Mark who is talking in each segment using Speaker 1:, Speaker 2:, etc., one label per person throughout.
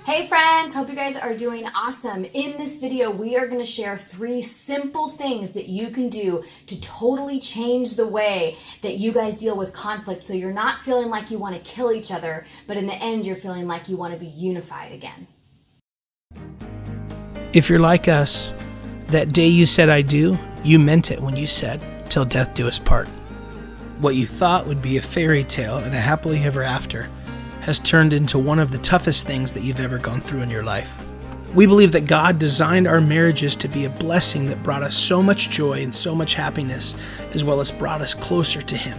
Speaker 1: Hey friends, hope you guys are doing awesome. In this video, we are going to share 3 simple things that you can do to totally change the way that you guys deal with conflict so you're not feeling like you want to kill each other, but in the end you're feeling like you want to be unified again.
Speaker 2: If you're like us, that day you said I do, you meant it when you said, till death do us part. What you thought would be a fairy tale and a happily ever after has turned into one of the toughest things that you've ever gone through in your life. We believe that God designed our marriages to be a blessing that brought us so much joy and so much happiness, as well as brought us closer to Him.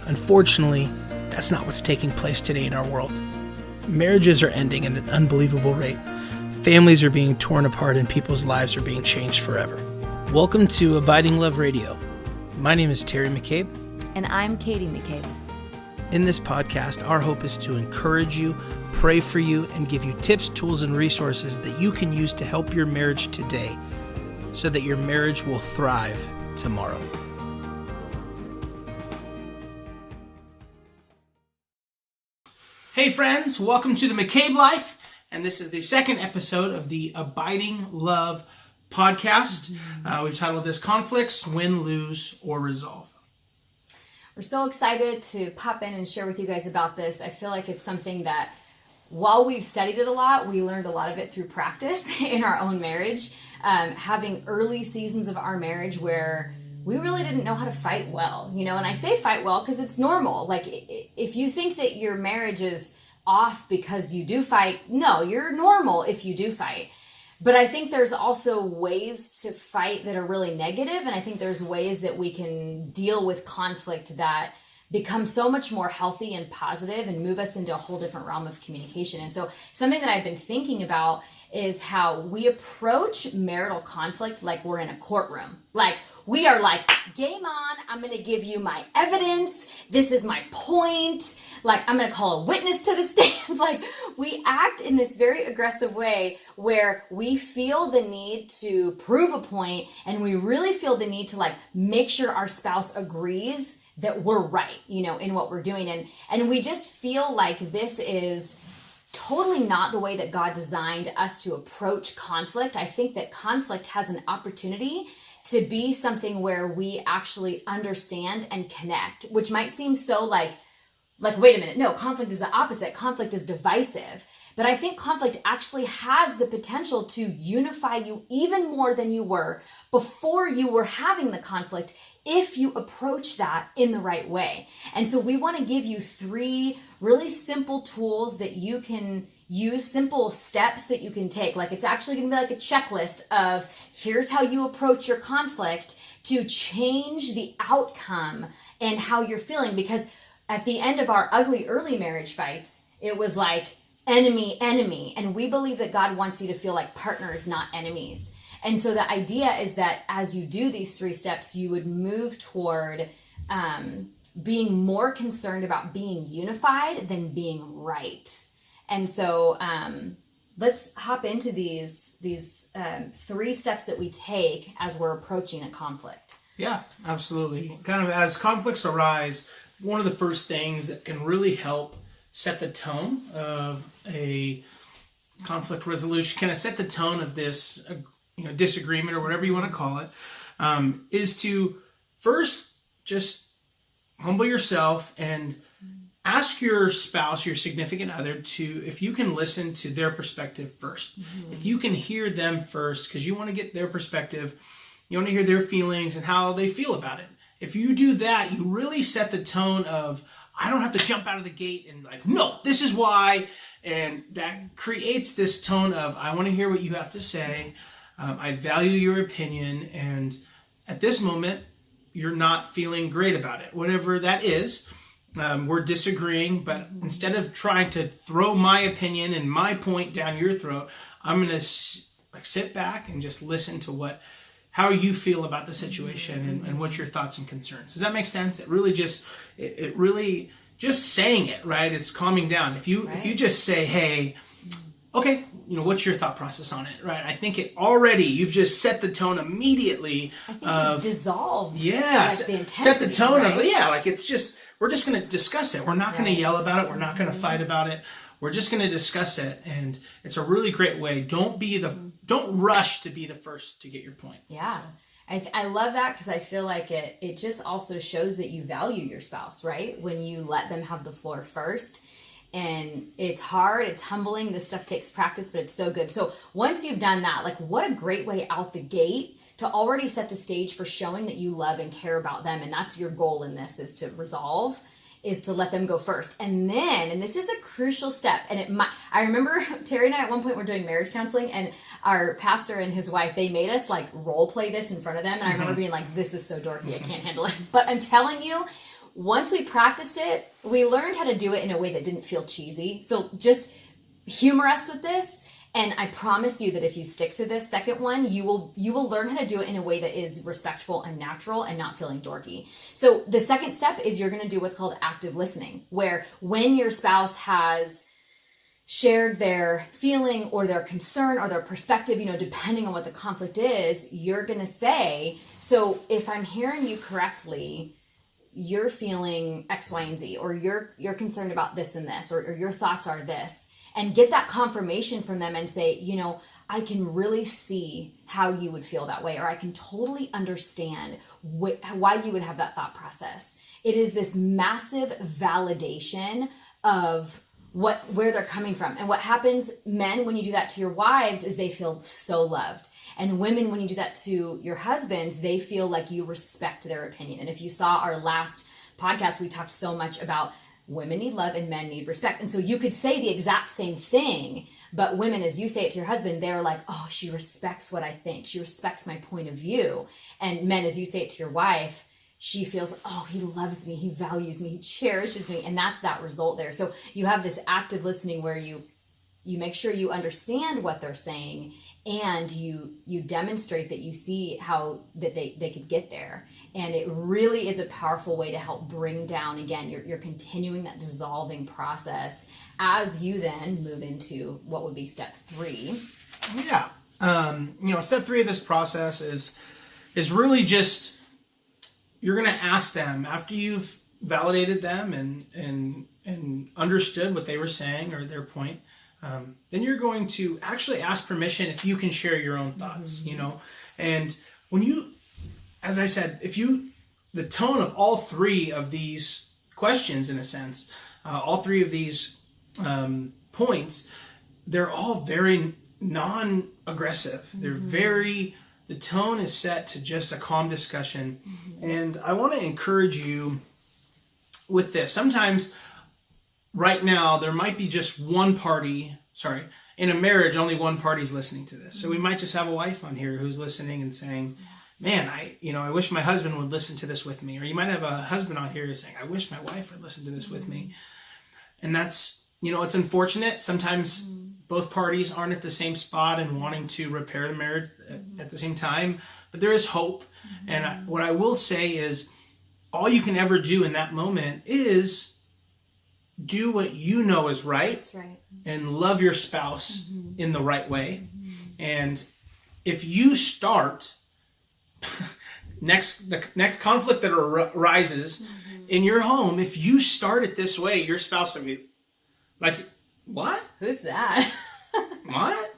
Speaker 2: Unfortunately, that's not what's taking place today in our world. Marriages are ending at an unbelievable rate. Families are being torn apart and people's lives are being changed forever. Welcome to Abiding Love Radio. My name is Terry McCabe.
Speaker 1: And I'm Katie McCabe.
Speaker 2: In this podcast, our hope is to encourage you, pray for you, and give you tips, tools, and resources that you can use to help your marriage today so that your marriage will thrive tomorrow. Hey friends, welcome to the McCabe Life, and this is the second episode of the Abiding Love podcast. We've titled this Conflicts, Win, Lose, or Resolve.
Speaker 1: We're so excited to pop in and share with you guys about this. I feel like it's something that while we've studied it a lot, we learned a lot of it through practice in our own marriage. Having early seasons of our marriage where we really didn't know how to fight well, and I say fight well because it's normal. Like if you think that your marriage is off because you do fight, no, you're normal if you do fight. But I think there's also ways to fight that are really negative, and I think there's ways that we can deal with conflict that become so much more healthy and positive and move us into a whole different realm of communication. And so something that I've been thinking about is how we approach marital conflict like we're in a courtroom. Like we are like, game on, I'm going to give you my evidence. This is my point. Like I'm going to call a witness to the stand. Like we act in this very aggressive way where we feel the need to prove a point and we really feel the need to like make sure our spouse agrees that we're right, in what we're doing. And we just feel like this is totally not the way that God designed us to approach conflict. I think that conflict has an opportunity to be something where we actually understand and connect, which might seem so like, wait a minute, no, conflict is the opposite. Conflict is divisive. But I think conflict actually has the potential to unify you even more than you were before you were having the conflict if you approach that in the right way. And so we want to give you 3 really simple tools that you can use, simple steps that you can take. Like it's actually going to be like a checklist of here's how you approach your conflict to change the outcome and how you're feeling. Because at the end of our ugly early marriage fights, it was like enemy, enemy. And we believe that God wants you to feel like partners, not enemies. And so the idea is that as you do these 3 steps, you would move toward being more concerned about being unified than being right. And so let's hop into these 3 steps that we take as we're approaching a conflict.
Speaker 2: Yeah, absolutely. Kind of as conflicts arise, one of the first things that can really help set the tone of a conflict resolution, kind of set the tone of this disagreement or whatever you want to call it, is to first just humble yourself and ask your spouse, your significant other, if you can listen to their perspective first. Mm-hmm. If you can hear them first, because you want to get their perspective, you want to hear their feelings and how they feel about it. If you do that, you really set the tone of, I don't have to jump out of the gate and like, no, this is why. And that creates this tone of, I want to hear what you have to say. I value your opinion. And at this moment, you're not feeling great about it. Whatever that is, we're disagreeing. But instead of trying to throw my opinion and my point down your throat, I'm going to sit back and just listen to how you feel about the situation and what's your thoughts and concerns. Does that make sense? It really just saying it, right? It's calming down. If you just say, hey, okay, what's your thought process on it, right? I think you've just set the tone immediately.
Speaker 1: I think you dissolve.
Speaker 2: Yeah,
Speaker 1: the intensity,
Speaker 2: set the tone
Speaker 1: right?
Speaker 2: of, we're just going to discuss it. We're not going to yell about it. We're not going to fight about it. we're just going to discuss it, and it's a really great way. Don't rush to be the first to get your point.
Speaker 1: Yeah.
Speaker 2: So.
Speaker 1: I love that because I feel like it just also shows that you value your spouse, right? When you let them have the floor first. And it's hard, it's humbling, this stuff takes practice, but it's so good. So once you've done that, like what a great way out the gate to already set the stage for showing that you love and care about them. And that's your goal in this, is to resolve, is to let them go first. And then, and this is a crucial step, and I remember Terry and I at one point were doing marriage counseling, and our pastor and his wife, they made us like role play this in front of them. And I remember being like, this is so dorky, I can't handle it. But I'm telling you, once we practiced it, we learned how to do it in a way that didn't feel cheesy. So just humor us with this. And I promise you that if you stick to this second one, you will learn how to do it in a way that is respectful and natural and not feeling dorky. So the second step is you're going to do what's called active listening, where when your spouse has shared their feeling or their concern or their perspective, depending on what the conflict is, you're going to say, so if I'm hearing you correctly, you're feeling X, Y, and Z, or you're concerned about this and this, or your thoughts are this. And get that confirmation from them and say, I can really see how you would feel that way, or I can totally understand why you would have that thought process. It is this massive validation of where they're coming from. And what happens, men, when you do that to your wives, is they feel so loved. And women, when you do that to your husbands, they feel like you respect their opinion. And if you saw our last podcast, we talked so much about women need love and men need respect. And so you could say the exact same thing, but women, as you say it to your husband, they're like, oh, she respects what I think. She respects my point of view. And men, as you say it to your wife, she feels like, oh, he loves me, he values me, he cherishes me. And that's that result there. So you have this active listening where you make sure you understand what they're saying, and you demonstrate that you see how that they could get there. And it really is a powerful way to help bring down, again, you're continuing that dissolving process as you then move into what would be step 3.
Speaker 2: Yeah. Step 3 of this process is really just, you're going to ask them, after you've validated them and understood what they were saying or their point, then you're going to actually ask permission if you can share your own thoughts, and when you, as I said, the tone of all 3 of these questions, in a sense, all 3 of these points, they're all very non-aggressive. They're the tone is set to just a calm discussion. And I want to encourage you with this. Sometimes right now, there might be just one party, in a marriage, only one party's listening to this. So we might just have a wife on here who's listening and saying, man, I wish my husband would listen to this with me. Or you might have a husband on here who's saying, I wish my wife would listen to this with me. And that's, it's unfortunate. Sometimes both parties aren't at the same spot and wanting to repair the marriage at the same time. But there is hope. And what I will say is, all you can ever do in that moment is do what you know is right.
Speaker 1: That's right.
Speaker 2: And love your spouse in the right way. And if you start the next conflict that arises in your home, if you start it this way, your spouse will be like, what?
Speaker 1: Who's that?
Speaker 2: What?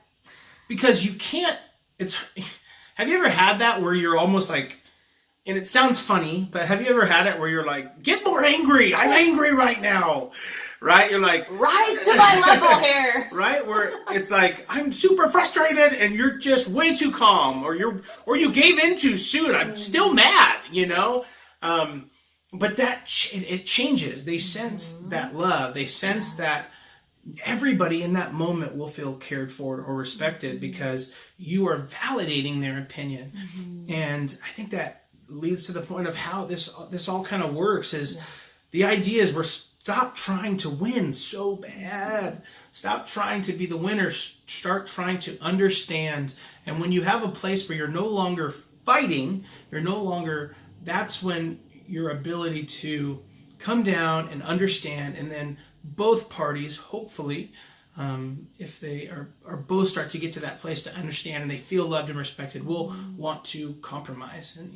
Speaker 2: Because you can't, have you ever had that where you're almost like, and it sounds funny, but have you ever had it where you're like, get more angry. I'm angry right now. Right? You're like,
Speaker 1: rise to my level here.
Speaker 2: Right? Where it's like, I'm super frustrated and you're just way too calm, or you gave in too soon. I'm still mad, but it changes. They sense that love. They sense that everybody in that moment will feel cared for or respected because you are validating their opinion. And I think that leads to the point of how this all kind of works is the idea is stop trying to win so bad. Stop trying to be the winner. Start trying to understand. And when you have a place where you're no longer fighting, that's when your ability to come down and understand, and then both parties, hopefully, if they are both start to get to that place to understand and they feel loved and respected, will want to compromise and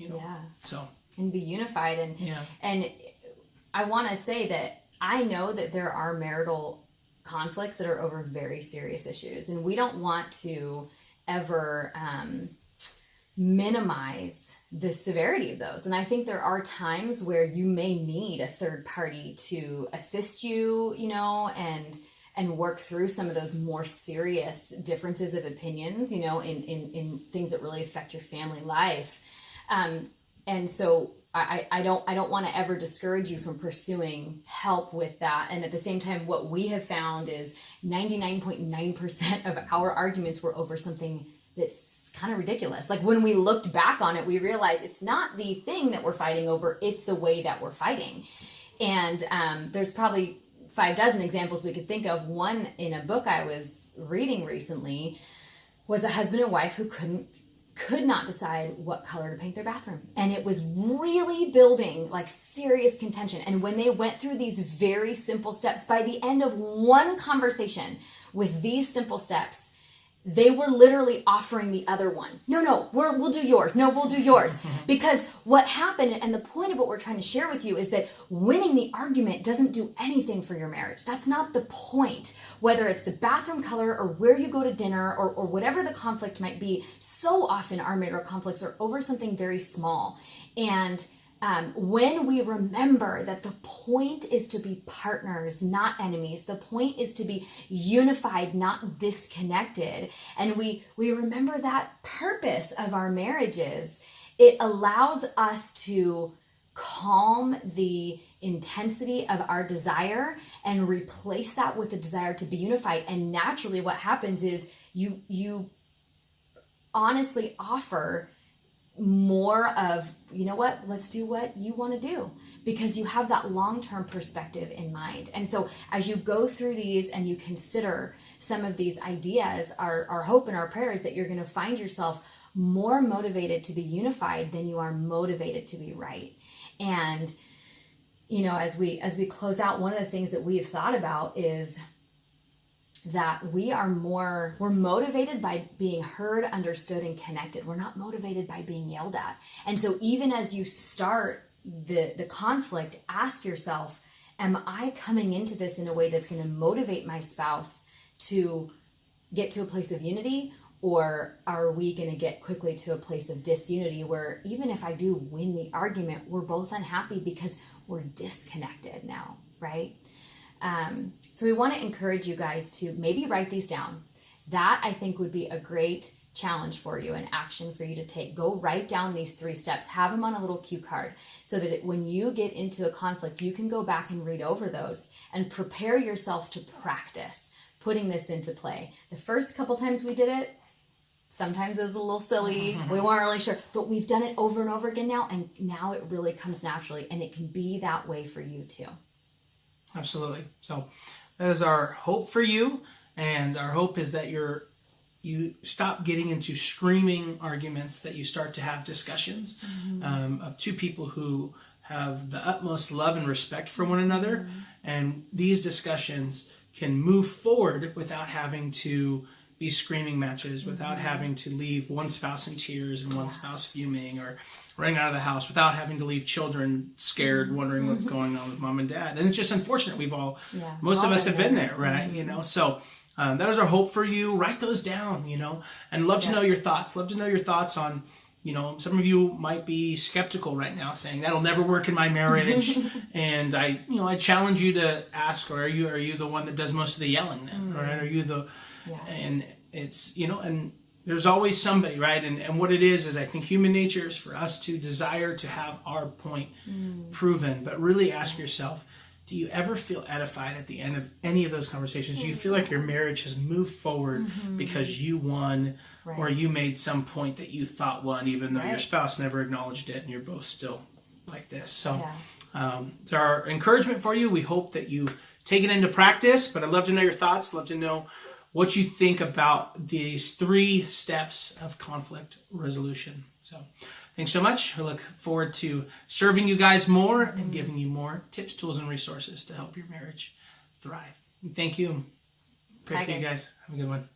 Speaker 1: and be unified. And I want to say that I know that there are marital conflicts that are over very serious issues. And we don't want to ever minimize the severity of those. And I think there are times where you may need a third party to assist you, you know, and work through some of those more serious differences of opinions, you know, in things that really affect your family life. And so I don't want to ever discourage you from pursuing help with that. And at the same time, what we have found is 99.9% of our arguments were over something that's kind of ridiculous. Like when we looked back on it, we realized it's not the thing that we're fighting over, it's the way that we're fighting. And there's probably 6 examples we could think of. One in a book I was reading recently was a husband and wife who could not decide what color to paint their bathroom. And it was really building like serious contention. And when they went through these very simple steps, by the end of one conversation with these simple steps, they were literally offering the other one. No, we'll do yours. No, we'll do yours. Because what happened, and the point of what we're trying to share with you, is that winning the argument doesn't do anything for your marriage. That's not the point. Whether it's the bathroom color or where you go to dinner or whatever the conflict might be, so often our marital conflicts are over something very small. And when we remember that the point is to be partners, not enemies, the point is to be unified, not disconnected, and we remember that purpose of our marriages, it allows us to calm the intensity of our desire and replace that with a desire to be unified. And naturally what happens is you honestly offer more of, you know what, let's do what you want to do, because you have that long-term perspective in mind. And so as you go through these and you consider some of these ideas, our hope and our prayer is that you're going to find yourself more motivated to be unified than you are motivated to be right. And, you know, as we close out, one of the things that we have thought about is that we're motivated by being heard, understood, and connected. We're not motivated by being yelled at. And so even as you start the conflict, ask yourself, am I coming into this in a way that's going to motivate my spouse to get to a place of unity? Or are we going to get quickly to a place of disunity where even if I do win the argument, we're both unhappy because we're disconnected now, right? So we want to encourage you guys to maybe write these down. That I think would be a great challenge for you, an action for you to take. Go write down these 3 steps, have them on a little cue card so that when you get into a conflict, you can go back and read over those and prepare yourself to practice putting this into play. The first couple times we did it, sometimes it was a little silly. We weren't really sure, but we've done it over and over again now, and now it really comes naturally, and it can be that way for you too.
Speaker 2: Absolutely. So that is our hope for you, and our hope is that you stop getting into screaming arguments, that you start to have discussions of 2 people who have the utmost love and respect for one another, and these discussions can move forward without having to be screaming matches, without having to leave one spouse in tears and one spouse fuming, or running out of the house, without having to leave children scared, wondering what's going on with mom and dad. And it's just unfortunate. Most of us have been there, right? You know, so that is our hope for you. Write those down, you know, and love to know your thoughts. Love to know your thoughts on, you know, some of you might be skeptical right now, saying that'll never work in my marriage. And I challenge you to ask, or are you the one that does most of the yelling then, right? Are you the and it's, you know, and there's always somebody, right? And what it is I think human nature is for us to desire to have our point proven. But really ask yourself, do you ever feel edified at the end of any of those conversations? Do you feel like your marriage has moved forward because you won, or you made some point that you thought won, even though your spouse never acknowledged it, and you're both still like this? So it's our encouragement for you. We hope that you take it into practice, but I'd love to know your thoughts. Love to know what you think about these 3 steps of conflict resolution. So thanks so much. I look forward to serving you guys more and giving you more tips, tools, and resources to help your marriage thrive. And thank you. Pray for you guys. Have a good one.